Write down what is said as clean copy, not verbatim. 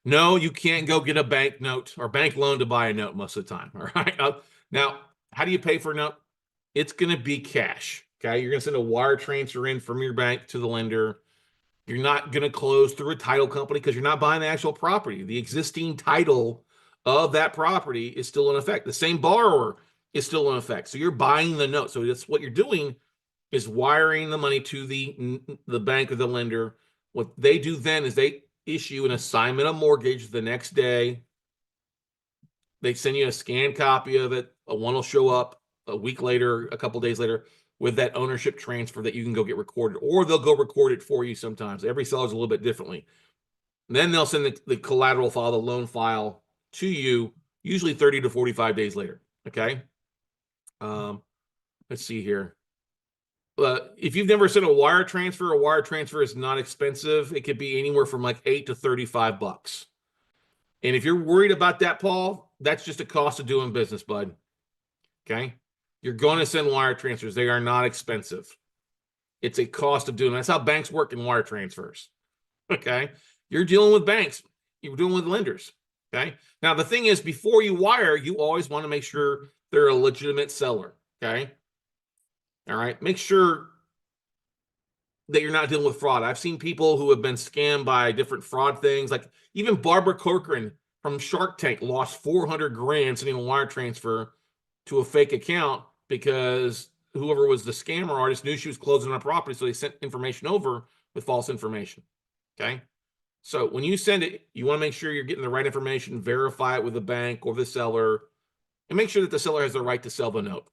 No, you can't go get a bank note or bank loan to buy a note most of the time. All right. Now, how do you pay for a note? It's going to be cash. Okay. You're going to send a wire transfer in from your bank to the lender. You're not going to close through a title company because you're not buying the actual property. The existing title of that property is still in effect. The same borrower is still in effect. So you're buying the note. So that's what you're doing is wiring the money to the bank or the lender. What they do then is they issue an assignment of mortgage the next day. They send you a scanned copy of it. One will show up a week later, a couple days later, with that ownership transfer that you can go get recorded, or they'll go record it for you sometimes. Every seller's a little bit differently. And then they'll send the collateral file, the loan file to you, usually 30 to 45 days later. Okay. Let's see here. If you've never sent a wire transfer is not expensive. It could be anywhere from like $8 to $35. And if you're worried about that, Paul, that's just a cost of doing business, bud. Okay. You're going to send wire transfers. They are not expensive. It's a cost of doing. That's how banks work in wire transfers. Okay. You're dealing with banks. You're dealing with lenders. Okay. Now, the thing is, before you wire, you always want to make sure they're a legitimate seller. Okay. All right. Make sure that you're not dealing with fraud. I've seen people who have been scammed by different fraud things. Like even Barbara Corcoran from Shark Tank lost 400 grand sending a wire transfer to a fake account because whoever was the scammer artist knew she was closing on a property. So they sent information over with false information. Okay. So when you send it, you want to make sure you're getting the right information, verify it with the bank or the seller, and make sure that the seller has the right to sell the note.